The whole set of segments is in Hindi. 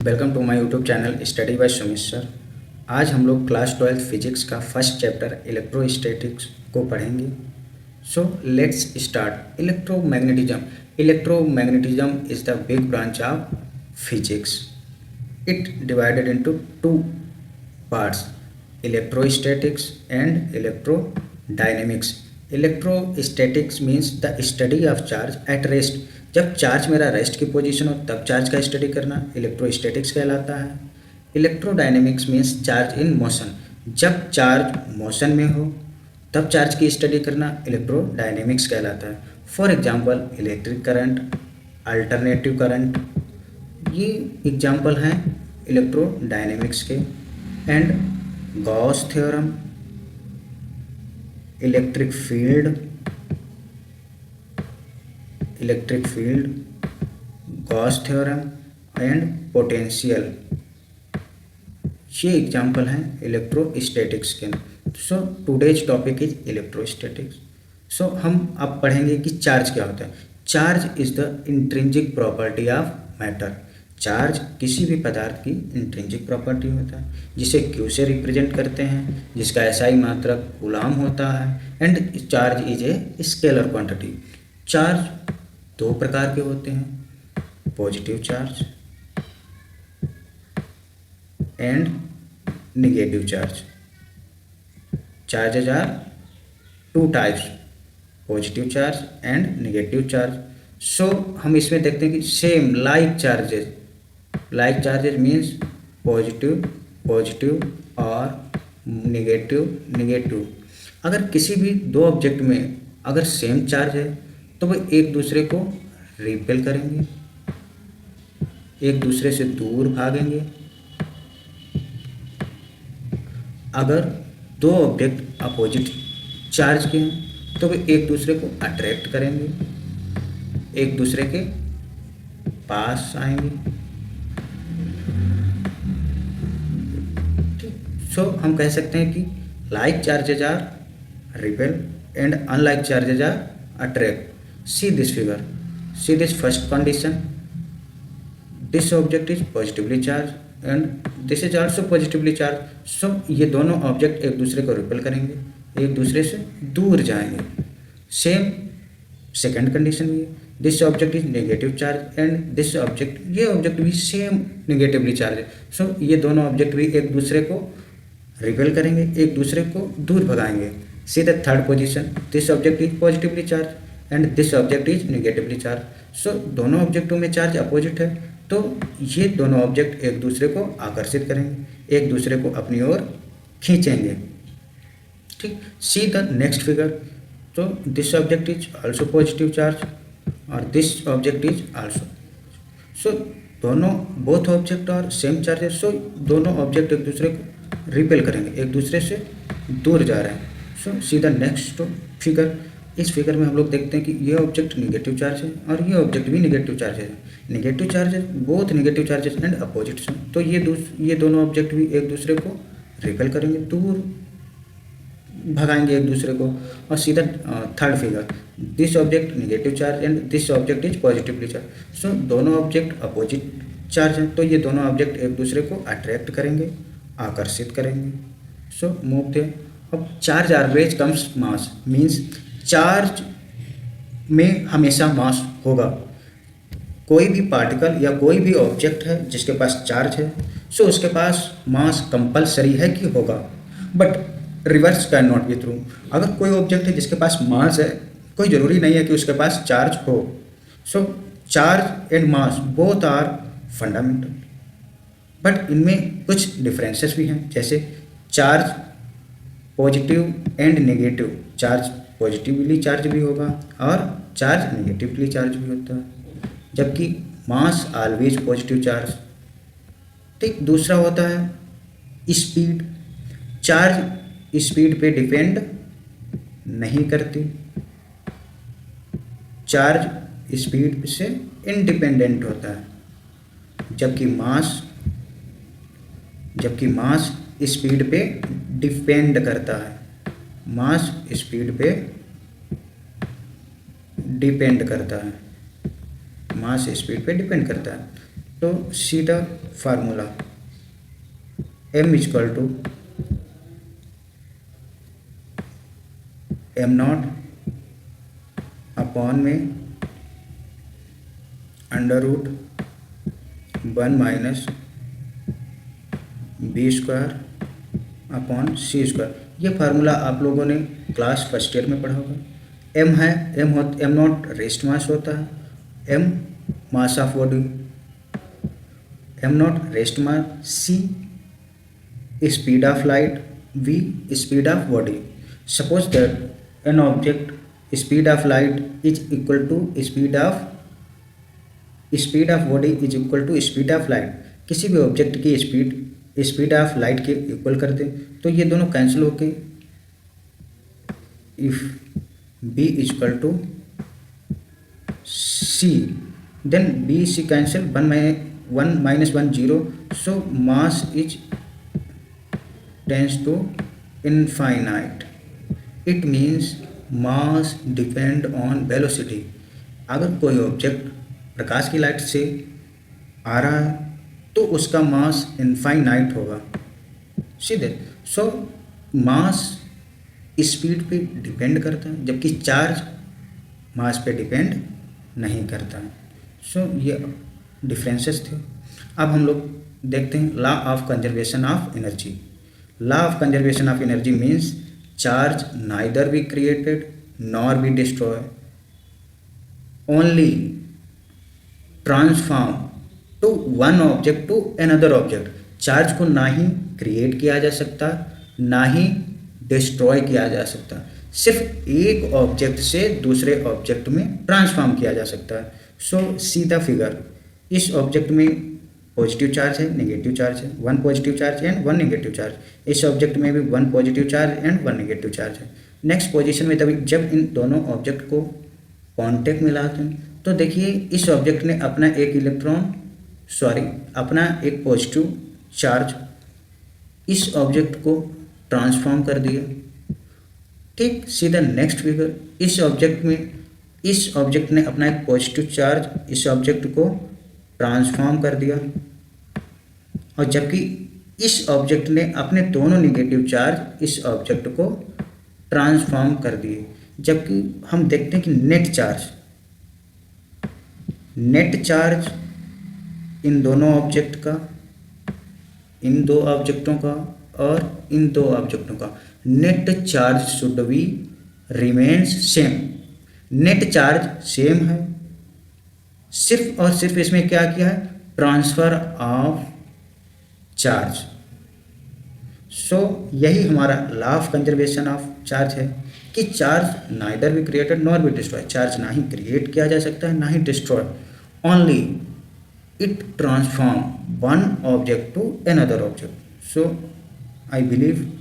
Welcome to my YouTube channel study by Sumit sir. आज हम लोग क्लास 12 फिजिक्स का फर्स्ट चैप्टर इलेक्ट्रोस्टैटिक्स को पढ़ेंगे। So let's start. Electromagnetism is the big branch of physics. It divided into two parts, electrostatics and electrodynamics. Electrostatics means the study of charge at rest. जब चार्ज मेरा रेस्ट की पोजीशन हो तब चार्ज का स्टडी करना इलेक्ट्रोस्टैटिक्स कहलाता है। Electrodynamics means charge in motion. जब चार्ज मोशन में हो तब चार्ज की स्टडी करना इलेक्ट्रोडायनेमिक्स कहलाता है। For example electric current, alternative current, ये एग्जांपल हैं इलेक्ट्रोडायनेमिक्स के। And Gauss theorem, electric field, Gauss theorem and potential, ये एग्जांपल हैं इलेक्ट्रोस्टैटिक्स के। So today's topic is electrostatics. So हम अब पढ़ेंगे कि चार्ज क्या होता है। Charge is the intrinsic property of matter. Charge किसी भी पदार्थ की इंट्रिंसिक प्रॉपर्टी होता है, जिसे क्यू से रिप्रेजेंट करते हैं, जिसका एसआई मात्रक कूलाम होता है। And charge is a scalar quantity. Charge दो प्रकार के होते हैं, positive charge and negative charge. Charges are two types, positive charge and negative charge. So हम इसमें देखते हैं कि same like charges means positive और नेगेटिव। अगर किसी भी दो ऑब्जेक्ट में अगर सेम चार्ज है तो वो एक दूसरे को रिपेल करेंगे, एक दूसरे से दूर भागेंगे। अगर दो ऑब्जेक्ट अपोजिट चार्ज के हैं तो वे एक दूसरे को अट्रैक्ट करेंगे, एक दूसरे के पास आएंगे। सो हम कह सकते हैं कि like charges are repel and unlike charges are attract. See this figure. See this first condition. This object is positively charged and this is also positively charged. So ये दोनों ऑब्जेक्ट एक दूसरे को रिपेल करेंगे, एक दूसरे से दूर जाएंगे। सेम सेकंड कंडीशन भी है। This object is negative charge and this object, ये ऑब्जेक्ट भी सेम नेगेटिवली चार्ज है। सो ये दोनों ऑब्जेक्ट भी एक दूसरे को रिपेल करेंगे, एक दूसरे को दूर भगाएंगे। See the third position, this object is positively charge and this object is negatively charge. So दोनों ऑब्जेक्टों में चार्ज अपोजिट है तो ये दोनों ऑब्जेक्ट एक दूसरे को आकर्षित करेंगे, एक दूसरे को अपनी ओर खींचेंगे। ठीक, सी द नेक्स्ट फिगर। तो this object is also positive charge और दिस ऑब्जेक्ट इज आल्सो। सो दोनों बोथ ऑब्जेक्ट और सेम चार्ज है। सो दोनों ऑब्जेक्ट एक दूसरे को रिपेल करेंगे, एक दूसरे से दूर जा रहे हैं। सो सी द नेक्स्ट फिगर। इस फिगर में हम लोग देखते हैं कि ये ऑब्जेक्ट नेगेटिव चार्ज है और ये ऑब्जेक्ट भी नेगेटिव चार्ज है। Negative charges, both negative charges and opposites हैं। तो ये दोनों ऑब्जेक्ट भी एक दूसरे को रिपेल करेंगे, दूर भगाएंगे एक दूसरे को। और सीधा third figure, this object negative charge and this object is positively charge. So दोनों ऑब्जेक्ट अपोजिट चार्ज हैं तो ये दोनों ऑब्जेक्ट एक दूसरे को अट्रैक्ट करेंगे, आकर्षित करेंगे। सो मूव थे। अब charge always comes mass means charge में हमेशा मास होगा। कोई भी पार्टिकल या कोई भी ऑब्जेक्ट है जिसके पास चार्ज है सो उसके पास मास कंपलसरी है कि होगा, but reverse can not be true. अगर कोई ऑब्जेक्ट है जिसके पास मास है, कोई ज़रूरी नहीं है कि उसके पास चार्ज हो। So charge and mass both are fundamental, but इनमें कुछ डिफरेंसेस भी हैं। जैसे charge positive and negative, charge positively charge भी होगा और चार्ज नेगेटिवली चार्ज भी होता है, जबकि मास ऑलवेज पॉजिटिव चार्ज। ठीक, दूसरा होता है स्पीड। चार्ज स्पीड पे डिपेंड नहीं करती, चार्ज स्पीड से इंडिपेंडेंट होता है, जबकि मास स्पीड पे डिपेंड करता है। मास स्पीड पे डिपेंड करता है, मास स्पीड पे डिपेंड करता है। तो see the formula m equal to M not upon में under root 1 minus B square upon C square. ये फार्मूला आप लोगों ने क्लास फर्स्ट ईयर में पढ़ा होगा। एम है, एम नॉट रेस्ट मास होता है, m mass of body, m naught rest mass, c speed of light, v speed of body. Suppose that an object speed of light is equal to speed of body is equal to speed of light. किसी भी ऑब्जेक्ट की स्पीड ऑफ लाइट के इक्वल कर दें तो ये दोनों कैंसिल होके if v equal to c then v c cancel, 1 minus 1 0, so mass is tends to infinite. It means mass depend on velocity. अगर कोई ऑब्जेक्ट प्रकाश की लाइट से आ रहा है तो उसका मास इनफाइनाइट होगा सीधे। सो मास स्पीड पे डिपेंड करता है जबकि चार्ज मास पे डिपेंड नहीं करता है। सो ये डिफरेंसेस थे। अब हम लोग देखते हैं law of conservation of energy. Law of conservation of energy means charge neither be created nor be destroy, only transform to one object to another object. Charge को ना ही क्रिएट किया जा सकता ना ही डिस्ट्रॉय किया जा सकता, सिर्फ एक ऑब्जेक्ट से दूसरे ऑब्जेक्ट में ट्रांसफॉर्म किया जा सकता है। सो सी द फिगर। इस ऑब्जेक्ट में पॉजिटिव चार्ज है, नेगेटिव चार्ज है, 1 positive charge and 1 negative charge. इस ऑब्जेक्ट में भी 1 positive charge and 1 negative charge है। नेक्स्ट पोजीशन में तभी जब इन दोनों ऑब्जेक्ट को कॉन्टेक्ट में लाते हैं तो देखिए इस ऑब्जेक्ट ने अपना एक पॉजिटिव चार्ज इस ऑब्जेक्ट को ट्रांसफॉर्म कर दिया। ठीक, सीधा नेक्स्ट फिगर। इस ऑब्जेक्ट ने अपना एक पॉजिटिव चार्ज इस ऑब्जेक्ट को ट्रांसफॉर्म कर दिया और जबकि इस ऑब्जेक्ट ने अपने दोनों नेगेटिव चार्ज इस ऑब्जेक्ट को ट्रांसफॉर्म कर दिए। जबकि हम देखते हैं कि नेट चार्ज इन दोनों ऑब्जेक्ट का, इन दो ऑब्जेक्टों का और इन दो ऑब्जेक्टों का net charge should be remains same. Net charge same है, सिर्फ और सिर्फ इसमें क्या किया है, ट्रांसफर ऑफ चार्ज। सो यही हमारा law of conservation of charge है कि charge neither be created nor be destroy. Charge ना ही क्रिएट किया जा सकता है ना ही destroy, only it transform one object to another object. So I believe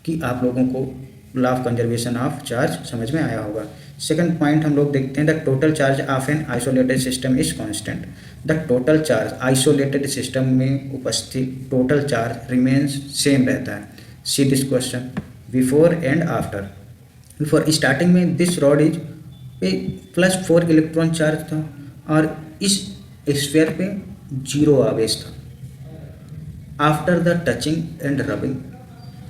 कि आप लोगों को law of conservation of charge समझ में आया होगा। सेकंड पॉइंट हम लोग देखते हैं the total charge of an isolated system is constant. The total charge isolated system में उपस्थित टोटल चार्ज रिमेन्स सेम रहता है। See this question before and after. Before starting में दिस रॉड इज पे +4 इलेक्ट्रॉन चार्ज था और इस स्फीयर पे 0 आवेश था। After the touching and rubbing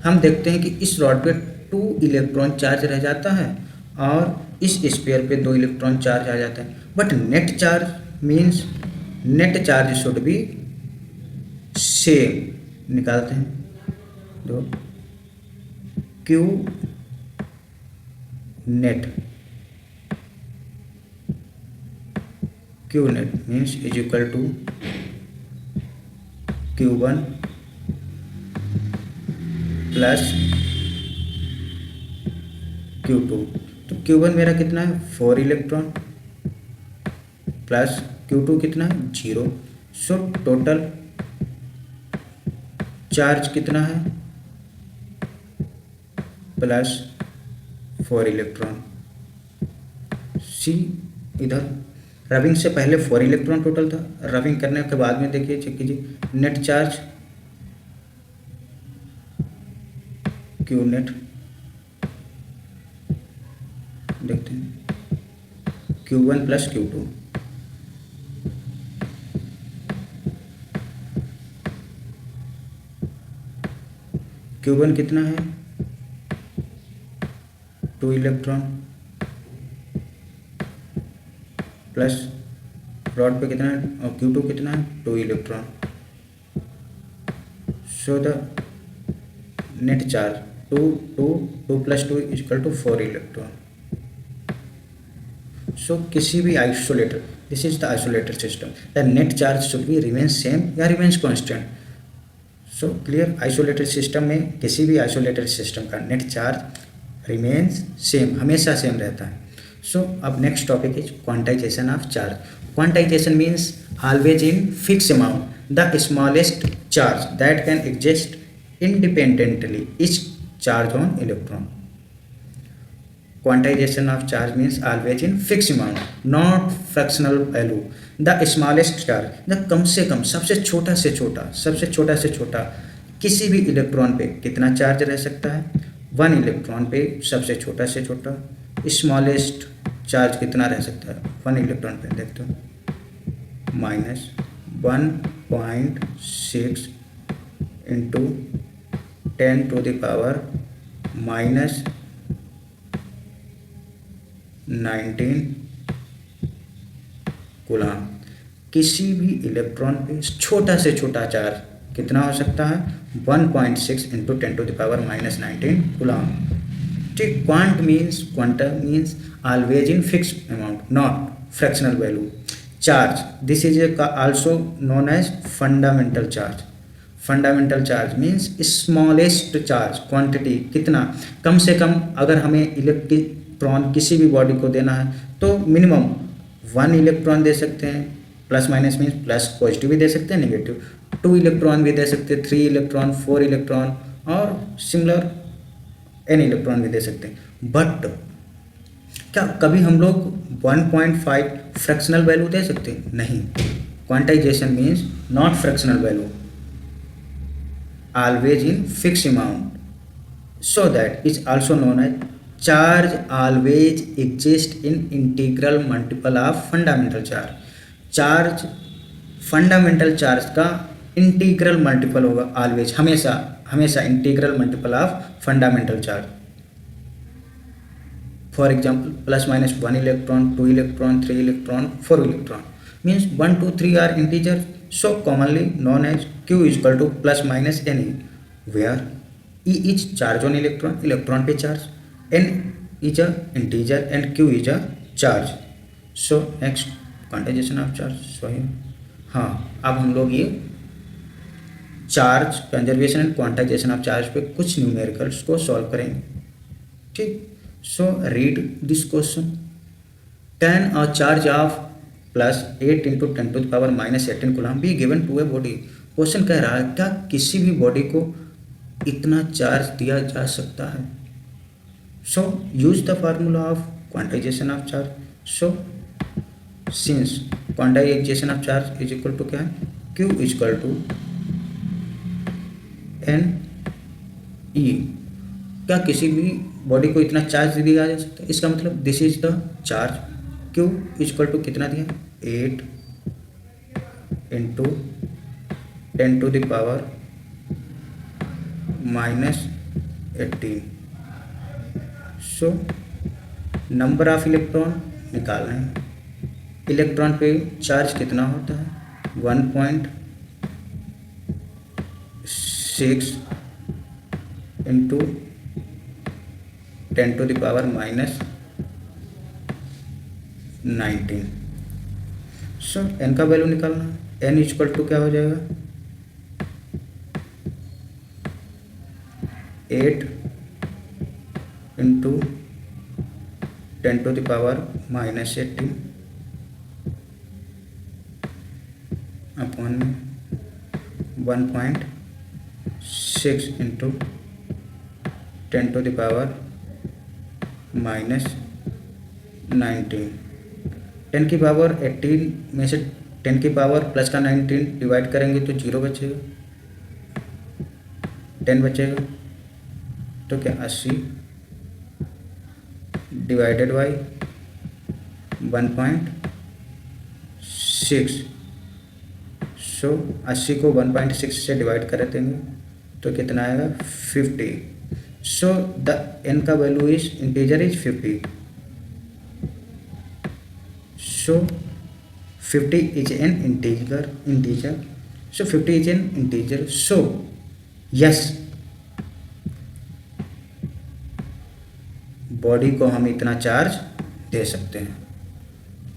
हम देखते हैं कि इस रॉड पे 2 इलेक्ट्रॉन चार्ज रह जाता है और इस स्फीयर पे 2 इलेक्ट्रॉन चार्ज आ जाता है। But net charge means net charge should be same. निकालते हैं दो Q net means is equal to Q1 plus Q2। तो Q1 मेरा कितना है 4 इलेक्ट्रॉन प्लस Q2 कितना है 0। सो टोटल चार्ज कितना है +4 इलेक्ट्रॉन। सी इधर रबिंग से पहले 4 इलेक्ट्रॉन टोटल था, रबिंग करने के बाद में देखिए चेक कीजिए नेट चार्ज क्यू नेट देखते हैं Q1 प्लस Q2 Q1 कितना है, 2 इलेक्ट्रॉन, प्लस रॉड पे कितना है, और Q2 कितना है, 2 electron. So the net charge 2 plus 2 is equal to 4 electron. सो किसी भी isolator, this is the isolator system, the net charge should be remains same या remains constant. So clear, isolated system में किसी भी आइसोलेटेड सिस्टम का नेट चार्ज रिमेन्स सेम, हमेशा सेम रहता है. सो अब next topic is quantization of charge. Quantization means always in fix amount the smallest charge that can exist independently each charge on electron. Quantization of charge means always in fixed amount, not fractional value. The smallest charge, the कम से कम, सबसे छोटा से छोटा, सबसे छोटा से छोटा किसी भी इलेक्ट्रॉन पे कितना चार्ज रह सकता है, 1 इलेक्ट्रॉन पे सबसे छोटा से छोटा स्मॉलेस्ट चार्ज कितना रह सकता है 1 इलेक्ट्रॉन पे, देखते हो -1.6 into 10 to the power -19 coulomb. किसी भी इलेक्ट्रॉन पे छोटा से छोटा चार्ज कितना हो सकता है, 1.6 into 10 to the power -19 coulomb. ठीक, quant means, quantum means always in fix amount, not fractional value. Charge, this is also known as fundamental charge. Fundamental charge means smallest charge, quantity कितना, कम से कम अगर हमें इलेक्ट्रॉन किसी भी बॉडी को देना है तो मिनिमम 1 इलेक्ट्रॉन दे सकते हैं, plus minus means plus positive भी दे सकते हैं, नेगेटिव 2 इलेक्ट्रॉन भी दे सकते हैं, 3 इलेक्ट्रॉन, 4 इलेक्ट्रॉन और सिमिलर n इलेक्ट्रॉन भी दे सकते हैं. बट क्या कभी हम लोग 1.5 फ्रैक्शनल वैल्यू दे सकते हैं? नहीं. Quantization means not fractional value, always in fixed amount, so that is also known as charge always exist in integral multiple of fundamental charge. Charge fundamental charge का इंटीग्रल मल्टीपल होगा ऑलवेज, हमेशा हमेशा integral multiple of fundamental charge. For example +- 1 electron, 2 electron, 3 electron, 4 electron means 1, 2, 3 are integer, so commonly known as Q is equal to ±NE, where E is charge on electron, electron पे charge, N is a integer and Q is a charge. So next quantization of charge. So हाँ, अब हम लोग ये charge conservation and quantization of charge पे कुछ न्यूमेरिकल्स को सॉल्व करेंगे. ठीक, so read this question. Can a charge of +8 into 10 to the power -18 coulomb be given to a body. Question कह रहा है क्या किसी भी बॉडी को इतना चार्ज दिया जा सकता है. So use the formula of quantization of charge. So since quantization of charge is equal to क्या है, Q is equal to NE. क्या किसी भी बॉडी को इतना चार्ज दिया जा सकता है? इसका मतलब this is the charge. Q is equal to कितना दिया, 8 into 10 to the power -18. So number of electron निकालना है. इलेक्ट्रॉन पे चार्ज कितना होता है, 1.6 into 10 to the power -19. So n का वैल्यू निकालना है. n इक्वल टू क्या हो जाएगा, 8 into 10 to the power -18 upon 1.6 into 10 to the power -19. 10 की पावर 18 में से 10 की पावर प्लस का 19 डिवाइड करेंगे तो 0 बचेगा, 10 बचेगा. तो क्या 80 डिवाइडेड बाई 1.6. सो 80 को 1.6 से डिवाइड कर देंगे तो कितना आएगा 50। सो द n का value is integer is 50। So 50 is an integer. So 50 is an integer. So yes, body को हम इतना चार्ज दे सकते हैं।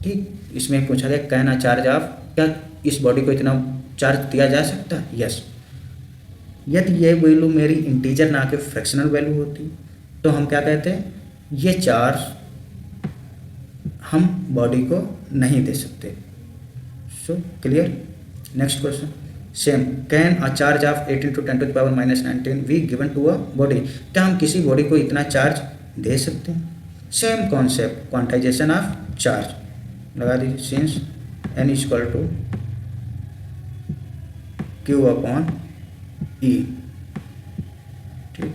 ठीक, इसमें पूछा गया कैन अ चार्ज ऑफ, क्या इस बॉडी को इतना चार्ज दिया जा सकता है? यस। यदि ये वैल्यू मेरी इंटीजर ना के फ्रैक्शनल वैल्यू होती तो हम क्या कहते हैं, ये चार्ज हम बॉडी को नहीं दे सकते। So clear. Next question same, can a charge of 18 to 10 to the power minus 19 be given to a body, क्या हम किसी बॉडी को इतना चार्ज दे सकते हैं? Same concept, quantization of charge लगा दीजिए, since n equal to Q upon ई। ठीक,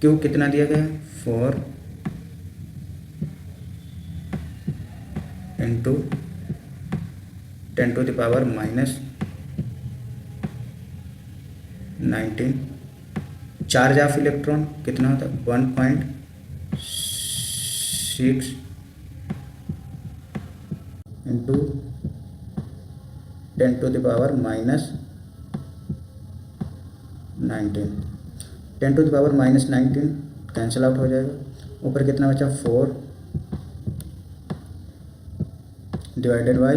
क्यू कितना दिया गया 4 into 10 to the power minus 19। Charge of electron कितना होता है 1.6 into 10 to the power minus 19। 10 to the power minus 19 cancel out हो जाएगा, ऊपर कितना बचा 4 डिवाइडेड बाई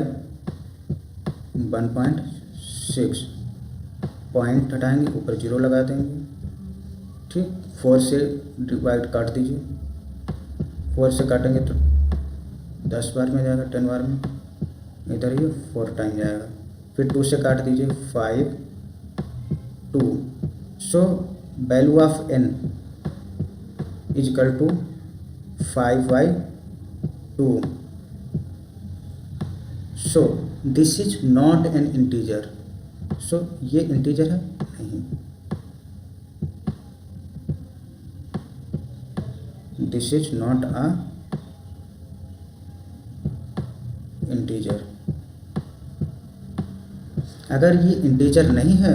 1.6, पॉइंट हटाएंगे, ऊपर 0 लगा देंगे। ठीक, 4 से डिवाइड काट दीजिए, 4 से काटेंगे तो 10 बार में जाएगा, 10 बार में, इधर ये 4 टाइम जाएगा। फिर 2 से काट दीजिए 5 2। So value of n is equal to 5/2। So this is not an integer. So ये इंटीजर है नहीं, this is not a integer. अगर ये इंटीजर नहीं है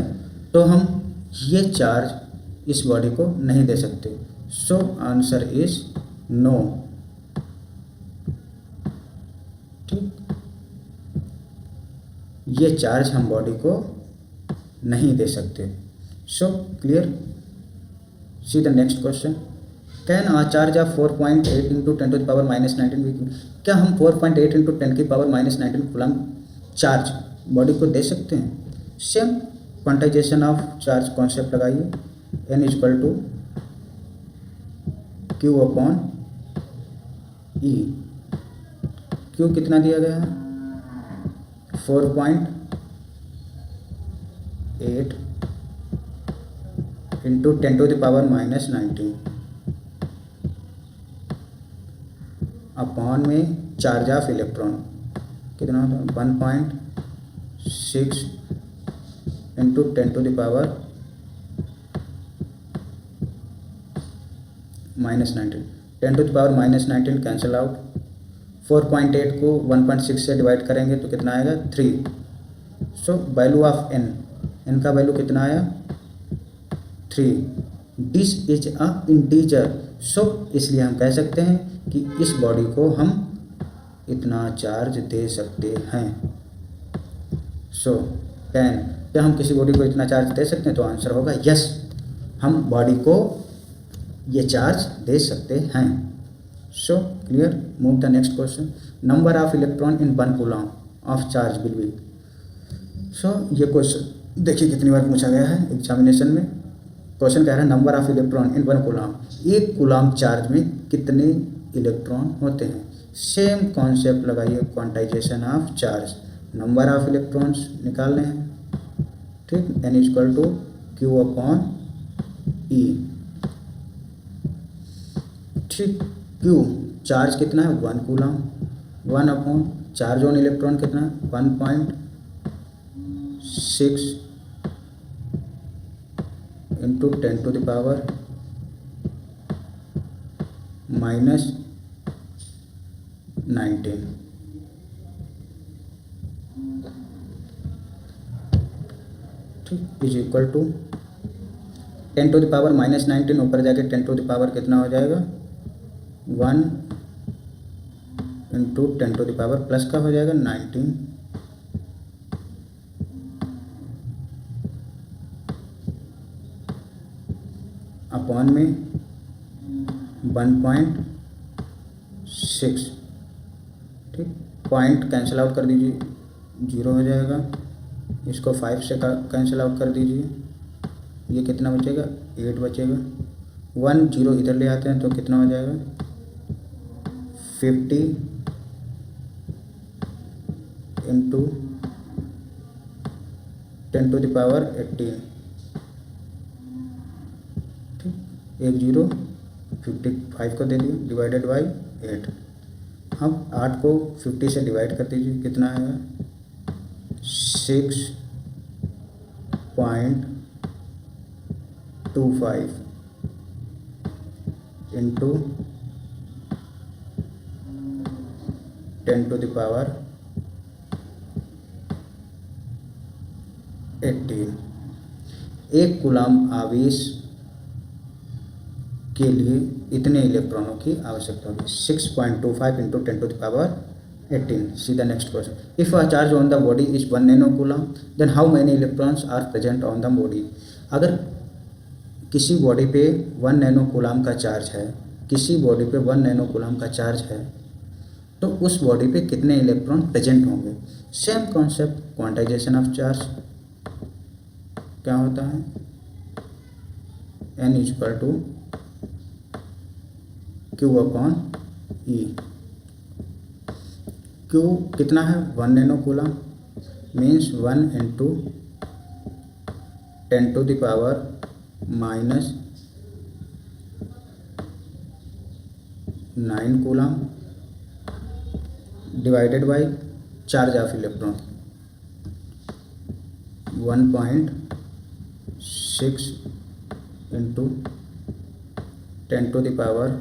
तो हम ये चार्ज इस बॉडी को नहीं दे सकते। So answer is no. ठीक, ये चार्ज हम बॉडी को नहीं दे सकते। So clear. See the next question, can a charge of 4.8 into 10 to the power minus 19 भी, क्या हम 4.8 इंटू 10 की पावर -19 कूलम चार्ज बॉडी को दे सकते हैं? Same quantization of charge concept लगाइए, n equal to Q upon E. Q कितना दिया गया है 4.8 into 10 to the power -19 upon में चार्ज ऑफ इलेक्ट्रॉन कितना होता है 1.6 into 10 to the power -19। 10 to the power -19 cancel out, 4.8 को 1.6 से डिवाइड करेंगे तो कितना आएगा 3। सो वैल्यू ऑफ n का वैल्यू कितना आया 3। This is a integer. So इसलिए हम कह सकते हैं कि इस बॉडी को हम इतना चार्ज दे सकते हैं। सो कैन, क्या हम किसी बॉडी को इतना चार्ज दे सकते हैं? तो आंसर होगा यस, हम बॉडी को ये चार्ज दे सकते हैं। So clear. Move the next question, number of electron in 1 coulomb of charge will be. सो ये क्वेश्चन देखिए कितनी बार पूछा गया है एग्जामिनेशन में। क्वेश्चन कह रहा है number of electron in 1 coulomb, एक कूलम चार्ज में कितने इलेक्ट्रॉन होते हैं? सेम कॉन्सेप्ट लगाइए, quantization of charge, number of electrons निकालने हैं। ठीक, n equal to Q upon ई। ठीक, क्यू चार्ज कितना है 1 coulomb, 1 upon charge on electron कितना है 1.6 इंटू 10 to the power -19। ठीक, इज इक्वल टू 10⁻⁻19, ऊपर जाके 10 कितना हो जाएगा 1 इंटू 10 प्लस का हो जाएगा 19 अपॉन में 1.6। ठीक, पॉइंट कैंसिल आउट कर दीजिए, 0 हो जाएगा। इसको 5 से कैंसिल आउट कर दीजिए, ये कितना बचेगा 8 बचेगा। 1 0 इधर ले आते हैं तो कितना हो जाएगा 50 इंटू 10⁻18। ठीक, 1 0 55 को दे दिए डिवाइडेड बाई 8। अब 8 को 50 से डिवाइड कर दीजिए, कितना आएगा 6.25 इंटू 10⁻18। एक कूलाम आवेश के लिए इतने इलेक्ट्रॉनों की आवश्यकता होगी, 6.25 इंटू 10⁻18। सीधा next question, if a charge on the body is 1 nano coulomb then how many electrons are present on the body. अगर किसी बॉडी पे 1 नैनो कूलाम का चार्ज है, किसी बॉडी पे 1 नैनो कूलाम का चार्ज है, तो उस बॉडी पे कितने इलेक्ट्रॉन प्रेजेंट होंगे। Same concept, quantization of charge क्या होता है, n equal to Q upon E। Q कितना है 1 nano coulomb, means 1 into 10⁻⁹ coulomb divided by charge of electron 1.6 into 10⁻⁹।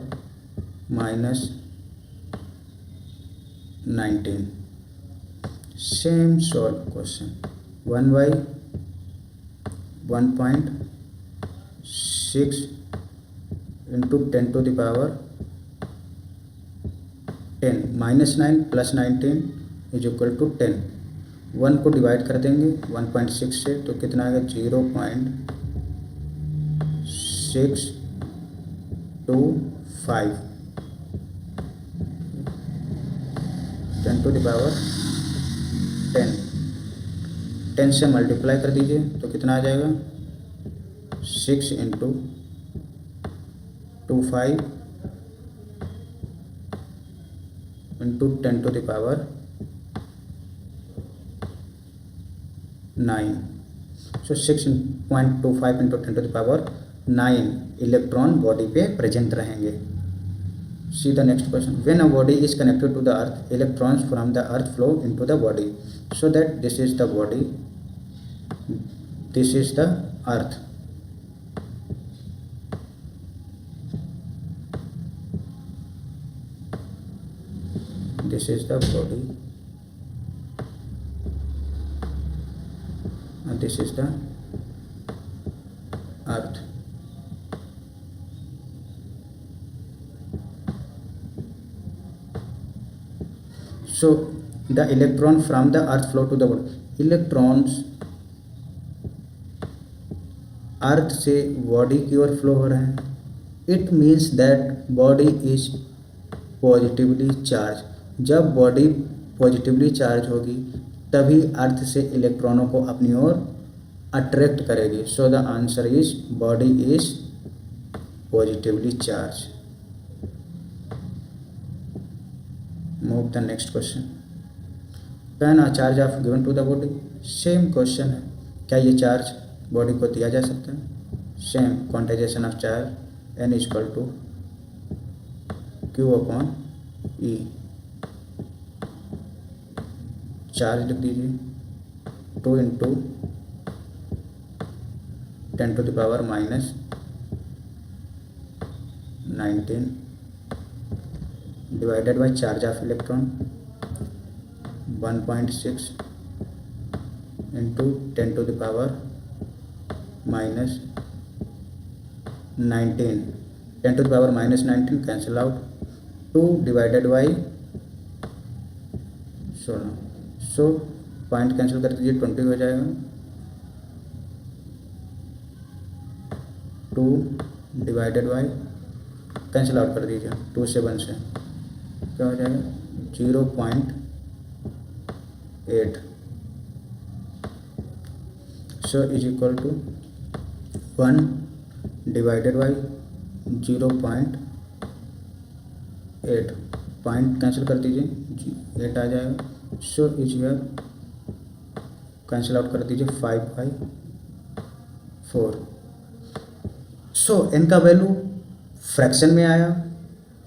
Same solve question, 1/1.6 into 10⁻10 -9 plus 19 is equal to 10। 1 को डिवाइड कर देंगे 1.6 से तो कितना आएगा 0.625 10⁻10 10 से मल्टीप्लाई कर दीजिए तो कितना आ जाएगा 6 into 25 into 10⁻9। So 6.25 into 10⁻9 electron body पे प्रेजेंट रहेंगे। See the next question, when a body is connected to the earth electrons from the earth flow into the body so that this is the body, this is the earth. This is the body and this is the earth. So the electron from the earth flow to the body. Electrons अर्थ से बॉडी की ओर फ्लो हो रहे हैं। It means that body is positively charge. जब बॉडी पॉजिटिवली चार्ज होगी तभी अर्थ से इलेक्ट्रॉनों को अपनी ओर अट्रैक्ट करेगी। So the answer is body is positively charge. Move the next question, can a charge of given to the body. Same question है, क्या ये चार्ज बॉडी को दिया जा सकता है। Same quantization of charge n equal to Q upon E। Charge लिख दीजिए 2 into 10⁻⁹ divided by charge of electron 1.6 into 10⁻⁹। Minus 19, 10 to the power minus 19 cancel out, 2 divided by 16, so point cancel कर दीजिए 20 हो जाएगा, 2 डिवाइडेड बाई कैंसिल आउट कर दीजिए 2 से 1 से क्या हो जाएगा 0.8, so is equal to 1 divided by 0.8, point cancel कर दीजिए 8 आ जाएगा, so is here cancel out कर दीजिए 5/4, सो n का वैल्यू फ्रैक्शन में आया,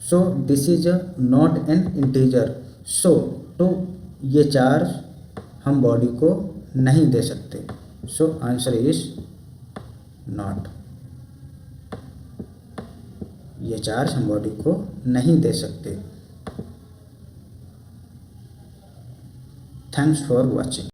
so this is not an integer, so तो ये चार्ज हम बॉडी को नहीं दे सकते, सो आंसर इज नॉट, ये चार्ज हम बॉडी को नहीं दे सकते। Thanks for watching.